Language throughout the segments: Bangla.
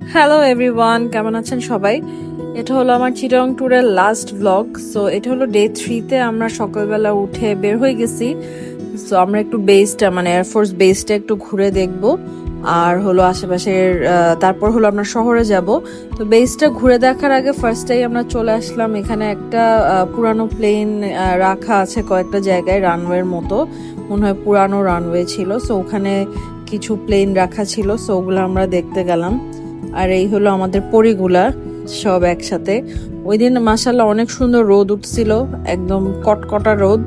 হ্যালো এভরিওয়ান, কেমন আছেন সবাই? এটা হলো আমার চিটাগং ট্যুরের লাস্ট ব্লগ। সো এটা হলো ডে 3-তে আমরা সকালবেলা উঠে বের হয়ে গেছি। সো আমরা একটু বেসটা মানে এয়ারফোর্স বেসটা একটু ঘুরে দেখব, আর হলো আশেপাশের তারপর হলো আমরা শহরে যাব। তো বেসটা ঘুরে দেখার আগে ফার্স্টেই আমরা চলে আসলাম এখানে একটা পুরানো প্লেন রাখা আছে কয়েকটা জায়গায়, রানওয়ের মতো মনে হয় পুরানো রানওয়ে ছিল। সো ওখানে কিছু প্লেন রাখা ছিল, সো ওগুলো আমরা দেখতে গেলাম। আর এই হলো আমাদের পরীগুলা সব একসাথে। ওই দিন মাশাআল্লাহ অনেক সুন্দর রোদ উঠছিল, একদম কটকটা রোদ।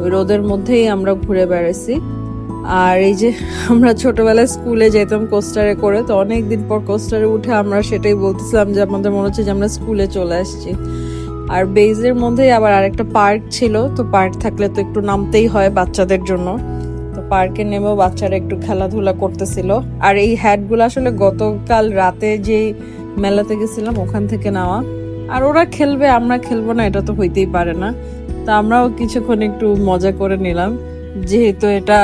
ওই রোদের মধ্যেই আমরা ঘুরে বেড়াইছি। আর এই যে আমরা ছোটবেলায় স্কুলে যেতাম কোস্টারে করে, তো অনেকদিন পর কোস্টারে উঠে আমরা সেটাই বলতেছিলাম যে আমাদের মনে হচ্ছে যে আমরা স্কুলে চলে আসছি। আর বেইজের মধ্যেই আবার আরেকটা পার্ক ছিল, তো পার্ক থাকলে তো একটু নামতেই হয় বাচ্চাদের জন্য। তো পার্কে নেমেও বাচ্চারা একটু খেলাধুলা করতেছিল। আর এই হ্যাটগুলো আসলে গতকাল রাতে যে মেলাতে গেছিলাম ওখান থেকে নেওয়া। আর ওরা খেলবে আমরা খেলবো না, এটা তো হইতেই পারে না। তো আমরাও কিছুক্ষণ একটু মজা করে নিলাম, যেহেতু এটা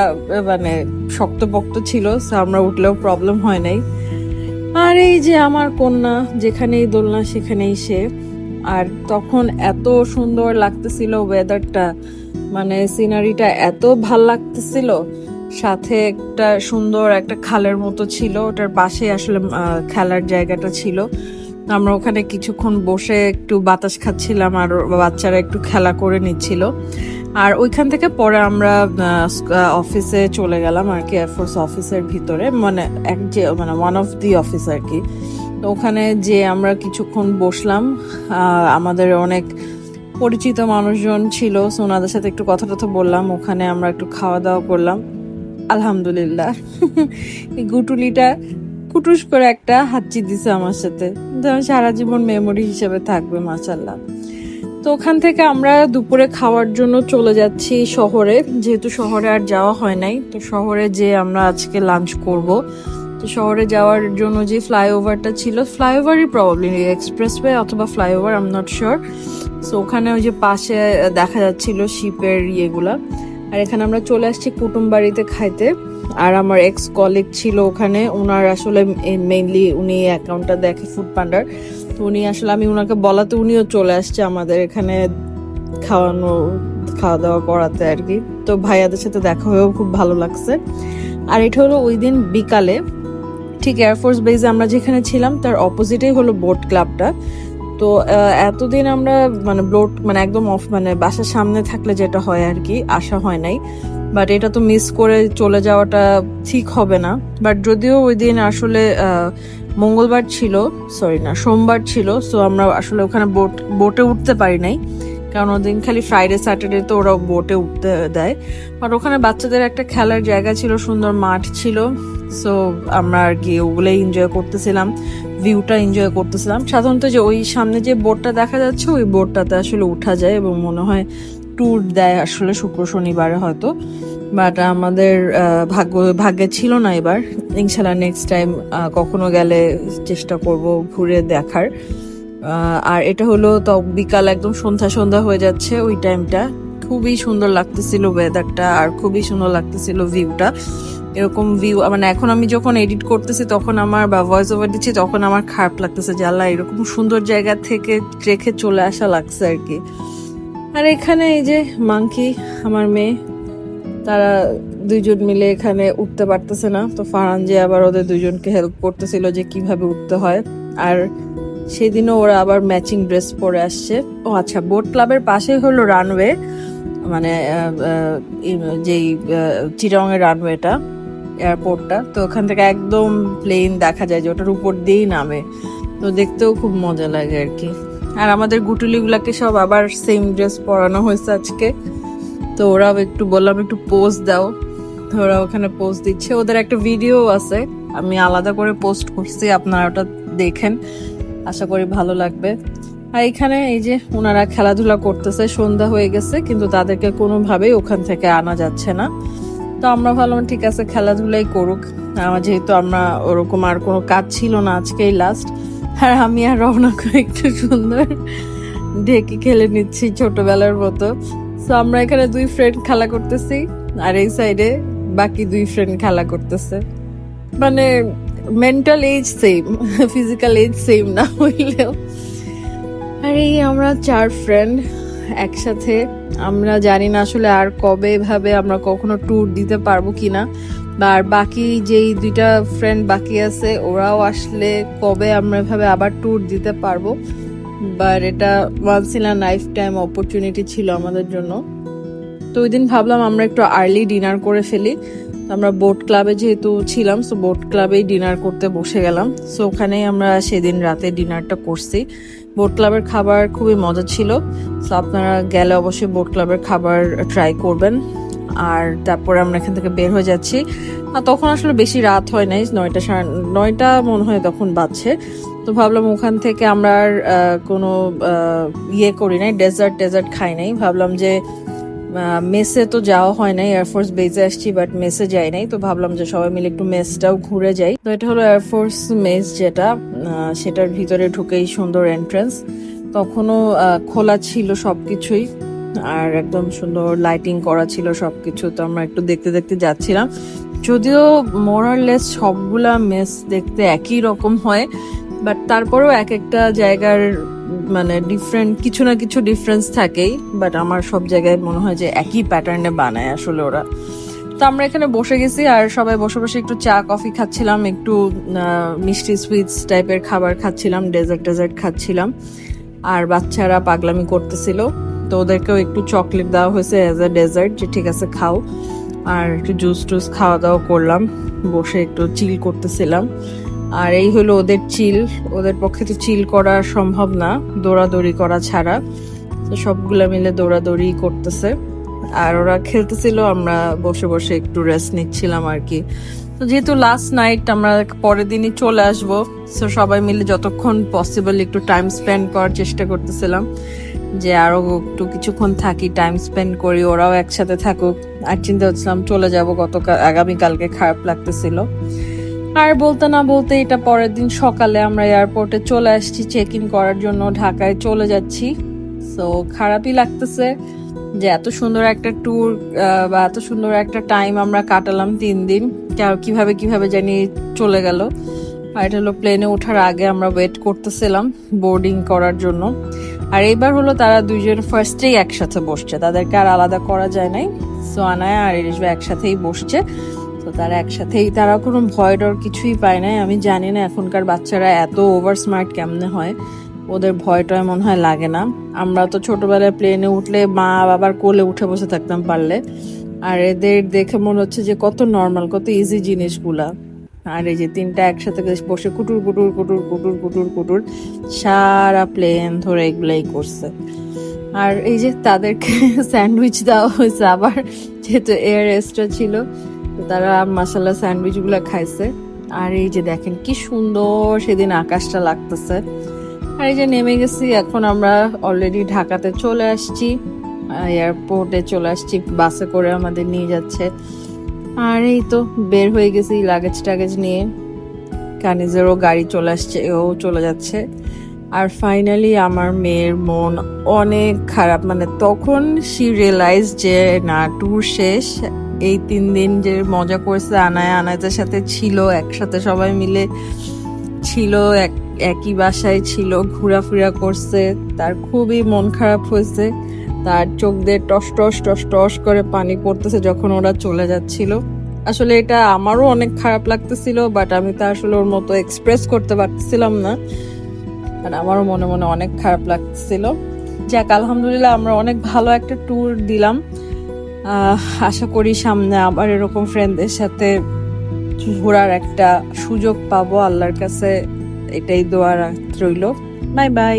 মানে শক্তপোক্ত ছিল, তো আমরা উঠলেও প্রবলেম হয় নাই। আর এই যে আমার কন্যা, যেখানেই দোলনা সেখানেই সে। আর তখন এত সুন্দর লাগতেছিল ওয়েদারটা, মানে সিনারিটা এত ভাল লাগতেছিল। সাথে একটা সুন্দর একটা খালের মতো ছিল, ওটার পাশে আসলে খেলার জায়গাটা ছিল। আমরা ওখানে কিছুক্ষণ বসে একটু বাতাস খাচ্ছিলাম, আর বাচ্চারা একটু খেলা করে নিচ্ছিল। আর ওইখান থেকে পরে আমরা অফিসে চলে গেলাম আর কি, এয়ারফোর্স অফিসের ভিতরে, মানে এক যে মানে ওয়ান অফ দি অফিস আর কি। তো ওখানে যে আমরা কিছুক্ষণ বসলাম, আমাদের অনেক পরিচিত মানুষজন ছিল, সো ওনাদের সাথে একটু কথা টথা বললাম। ওখানে আমরা একটু খাওয়া দাওয়া করলাম। আলহামদুলিল্লাহ এই গুটুলিটা কুটুস করে একটা হাঁচি দিছে আমার সাথে, সারা জীবন মেমোরি হিসেবে থাকবে মাশাআল্লাহ। তো ওখান থেকে আমরা দুপুরে খাওয়ার জন্য চলে যাচ্ছি শহরে, যেহেতু শহরে আর যাওয়া হয় নাই। তো শহরে যে আমরা আজকে লাঞ্চ করব। তো শহরে যাওয়ার জন্য যে ফ্লাইওভারটা ছিল, ফ্লাইওভারই প্রবাবলি এক্সপ্রেসওয়ে অথবা flyover, I am not sure. So ওখানে ওই যে পাশে দেখা যাচ্ছিল শিপের ইয়েগুলা। আর এখানে আমরা চলে আসছি কুটুম বাড়িতে খাইতে। আর আমার এক্স কলিগ ছিল ওখানে, ওনার আসলে মেইনলি উনি অ্যাকাউন্টটা দেখে ফুড পান্ডার। তো উনি আসলে আমি ওনাকে বলাতে উনিও চলে আসছে আমাদের এখানে খাওয়া দাওয়া করাতে আর কি। তো ভাইয়াদের সাথে দেখা হয়েও খুব ভালো লাগছে। আর এটা হলো ওই দিন বিকালে, ঠিক এয়ারফোর্স বেজে আমরা যেখানে ছিলাম তার অপোজিটেই হলো বোট ক্লাবটা। তো এতদিন আমরা মানে বোট মানে একদম অফ মানে বাসার সামনে থাকলে যেটা হয় আর কি, আসা হয় নাই। বাট এটা তো মিস করে চলে যাওয়াটা ঠিক হবে না। বাট যদিও ওই দিন আসলে মঙ্গলবার ছিল, সরি না সোমবার ছিল, সো আমরা আসলে ওখানে বোটে উঠতে পারি নাই, কারণ ওদিন খালি ফ্রাইডে স্যাটারডে তো ওরা বোটে উঠতে দেয়। আর ওখানে বাচ্চাদের একটা খেলার জায়গা ছিল, সুন্দর মাঠ ছিল। সো আমরা আর কি ওগুলোই এনজয় করতেছিলাম, ভিউটা এনজয় করতেছিলাম। সাধারণত যে ওই সামনে যে বোটটা দেখা যাচ্ছে ওই বোটটাতে আসলে উঠা যায়, এবং মনে হয় ট্যুর দেয় আসলে শুক্র শনিবারে হয়তো। বাট আমাদের ভাগ্যে ছিল না এবার। ইনশাল্লাহ নেক্সট টাইম কখনো গেলে চেষ্টা করব ঘুরে দেখার। আর এটা হলো তো বিকাল, একদম সন্ধ্যা সন্ধ্যা হয়ে যাচ্ছে ওই টাইমটা। খুবই সুন্দর লাগতেছিল ওয়েদারটা, আর খুবই সুন্দর লাগতেছিল ভিউটা। এরকম ভিউ মানে এখন আমি যখন এডিট করতেছি তখন আমার বা ভয়েস ওভার দিচ্ছি তখন আমার খারাপ লাগতেছে যে আল্লাহ এরকম সুন্দর জায়গা থেকে রেখে চলে আসা লাগছে আর কি। আর এখানে এই যে মাংকি আমার মেয়ে, তারা দুইজন মিলে এখানে উঠতে পারতেছে না। তো ফারহান যে আবার ওদের দুইজনকে হেল্প করতেছিল যে কিভাবে উঠতে হয়। আর সেদিনও ওরা আবার ম্যাচিং ড্রেস পরে আসছে। ও আচ্ছা, বোট ক্লাবের পাশেই হলো রানওয়ে, মানে যেই চিটাগং এর রানওয়েটা, এয়ারপোর্টটা। তো ওখান থেকে একদম প্লেন দেখা যায় যে ওটার উপর দিয়েই নামে। তো দেখতেও খুব মজা লাগে আর কি। আর আমাদের গুটুলিগুলাকে সব আবার সেম ড্রেস পরানো হয়েছে আজকে। তো ওরাও একটু বললাম একটু পোজ দাও, ওরা ওখানে পোজ দিচ্ছে। ওদের একটা ভিডিও আছে, আমি আলাদা করে পোস্ট করছি, আপনারা ওটা দেখেন, আশা করি ভালো লাগবে। আর এখানে এই যে ওনারা খেলাধুলা করতেছে, সন্ধ্যা হয়ে গেছে কিন্তু তাদেরকে কোনোভাবেই ওখান থেকে আনা যাচ্ছে না। তো আমরা ভাবলাম ঠিক আছে খেলাধুলাই করুক, যেহেতু আমরা ওরকম আর কোনো কাজ ছিল না, আজকেই লাস্ট। আর আমি আর রওনাকে একটু সুন্দর ঢেকি খেলে নিচ্ছি ছোটবেলার মতো। তো আমরা এখানে দুই ফ্রেন্ড খেলা করতেছি, আর এই সাইডে বাকি দুই ফ্রেন্ড খেলা করতেছে। মানে mental age same, physical age same না হইলেও। আর এই আমরা 4 ফ্রেন্ড একসাথে, আমরা জানি না আসলে আর কবে ভাবে আমরা কখনো ট্যুর দিতে পারবো কিনা, বা আর বাকি যেই 2টা ফ্রেন্ড বাকি আছে ওরাও আসলে কবে আমরা ভাবে আবার ট্যুর দিতে পারবো। বাট এটা once in a lifetime opportunity ছিল আমাদের জন্য। তো ওই দিন ভাবলাম আমরা একটু আর্লি ডিনার করে ফেলি। আমরা বোট ক্লাবে যেহেতু ছিলাম, সো বোট ক্লাবেই ডিনার করতে বসে গেলাম। সো ওখানেই আমরা সেদিন রাতে ডিনারটা করছি। বোট ক্লাবের খাবার খুবই মজা ছিল, সো আপনারা গেলে অবশ্যই বোট ক্লাবের খাবার ট্রাই করবেন। আর তারপরে আমরা এখান থেকে বের হয়ে যাচ্ছি। আর তখন আসলে বেশি রাত হয় নাই, 9টা মনে হয় তখন বাজছে। তো ভাবলাম ওখান থেকে আমরা আর কোনো ইয়ে করি নাই, ডেজার্ট খাই নাই। ভাবলাম যে মেসে তো যাওয়া হয় নাই, এয়ারফোর্স বেজে আসছি, বাট মেসে যাই নাই। তো ভাবলাম যে সবাই মিলে একটু মেসটাও ঘুরে যাই। তো এটা হলো এয়ারফোর্স মেস, যেটা সেটার ভিতরে ঢুকেই সুন্দর এন্ট্রান্স। তখনও খোলা ছিল সবকিছুই, আর একদম সুন্দর লাইটিং করা ছিল সবকিছু। তো আমরা একটু দেখতে দেখতে যাচ্ছিলাম, যদিও মোরারলেস সবগুলা মেস দেখতে একই রকম হয়, বাট তারপরেও এক একটা জায়গার মানে ডিফারেন্ট, কিছু না কিছু ডিফারেন্স থাকেই। বাট আমার সব জায়গায় মনে হয় যে একই প্যাটার্নে বানায় আসলে ওরা। তো আমরা এখানে বসে গেছি, আর সবাই বসে বসে একটু চা কফি খাচ্ছিলাম, একটু মিষ্টি সুইটস টাইপের খাবার খাচ্ছিলাম, ডেজার্ট খাচ্ছিলাম। আর বাচ্চারা পাগলামি করতেছিল, তো ওদেরকেও একটু চকলেট দেওয়া হয়েছে অ্যাজ এ ডেজার্ট, যে ঠিক আছে খাও। আর একটু জুস টুস খাওয়া দাওয়া করলাম, বসে একটু চিল করতেছিলাম। আর এই হলো ওদের চিল, ওদের পক্ষে তো চিল করা সম্ভব না দৌড়াদৌড়ি করা ছাড়া। তো সবগুলা মিলে দৌড়াদৌড়ি করতেছে, আর ওরা খেলতেছিল, আমরা বসে বসে একটু রেস্ট নিচ্ছিলাম আর কি। তো যেহেতু লাস্ট নাইট, আমরা পরের দিনই চলে আসবো, তো সবাই মিলে যতক্ষণ পসিবল একটু টাইম স্পেন্ড করার চেষ্টা করতেছিলাম, যে আরো একটু কিছুক্ষণ থাকি, টাইম স্পেন্ড করি, ওরাও একসাথে থাকুক। আর চিন্তা করছিলাম চলে যাবো আগামীকালকে, খারাপ লাগতেছিল। আর বলতে না বলতে এটা পরের দিন সকালে আমরা এয়ারপোর্টে চলে আসছি চেক ইন করার জন্য, ঢাকায় চলে যাচ্ছি। সো খারাপই লাগতেছে যে এত সুন্দর একটা ট্যুর বা এত সুন্দর একটা টাইম আমরা কাটালাম 3 দিন, কিভাবে জানি চলে গেল। আর এটা হলো প্লেনে ওঠার আগে আমরা ওয়েট করতেছিলাম বোর্ডিং করার জন্য। আর এইবার হলো তারা 2জন ফার্স্টেই একসাথে বসছে, তাদেরকে আর আলাদা করা যায় নাই। সো আনায়া আর ইরিশ ভাই একসাথেই বসছে। তো তারা একসাথেই, তারা কোনো ভয় ডর কিছুই পায় নাই। আমি জানি না এখনকার বাচ্চারা এত ওভার স্মার্ট কেমনে হয়, ওদের ভয়টা মনে হয় লাগে না। আমরা তো ছোটবেলায় প্লেনে উঠলে মা বাবার কোলে উঠে বসে থাকতাম পারলে, আর এদের দেখে মনে হচ্ছে যে কত নর্মাল, কত ইজি জিনিসগুলা। আর এই যে 3টা একসাথে বসে কুটুর কুটুর কুটুর কুটুর কুটুর কুটুর সারা প্লেন ধরে এগুলাই করছে। আর এই যে তাদেরকে স্যান্ডউইচ দেওয়া হয়েছে আবার, যেহেতু এয়ার এক্সট্রা ছিল, তো তারা মাসালা স্যান্ডউইচ গুলা খাইছে। আর এই যে দেখেন কি সুন্দর সেদিন আকাশটা লাগতেছে। আর এই যে নেমে গেছি, এখন আমরা অলরেডি ঢাকাতে চলে আসছি, এয়ারপোর্টে চলে আসছি, বাসে করে আমাদের নিয়ে যাচ্ছে। আর এই তো বের হয়ে গেছি লাগেজ টাগেজ নিয়ে, কানিজেরও গাড়ি চলে আসছে, ও চলে যাচ্ছে। আর ফাইনালি আমার মেয়ের মন অনেক খারাপ, মানে তখন শি রিয়েলাইজ যে না, ট্যুর শেষ। এই 3 দিন যে মজা করছে, আনায়াদের সাথে ছিল, একসাথে সবাই মিলে ছিল, একই বাসায় ছিল, ঘোরাফেরা করছে, তার খুবই মন খারাপ হয়েছে। তার চোখ দিয়ে টস টস টস টস করে পানি পড়তেছে যখন ওরা চলে যাচ্ছিল। আসলে এটা আমারও অনেক খারাপ লাগতেছিল, বাট আমি তো আসলে ওর মতো এক্সপ্রেস করতে পারতেছিলাম না, আর আমারও মনে মনে অনেক খারাপ লাগতেছিল। যাক, আলহামদুলিল্লাহ আমরা অনেক ভালো একটা ট্যুর দিলাম। আশা করি সামনে আবার এরকম ফ্রেন্ডদের সাথে ঘোরার একটা সুযোগ পাবো, আল্লাহর কাছে এটাই দোয়া রইল। Bye bye.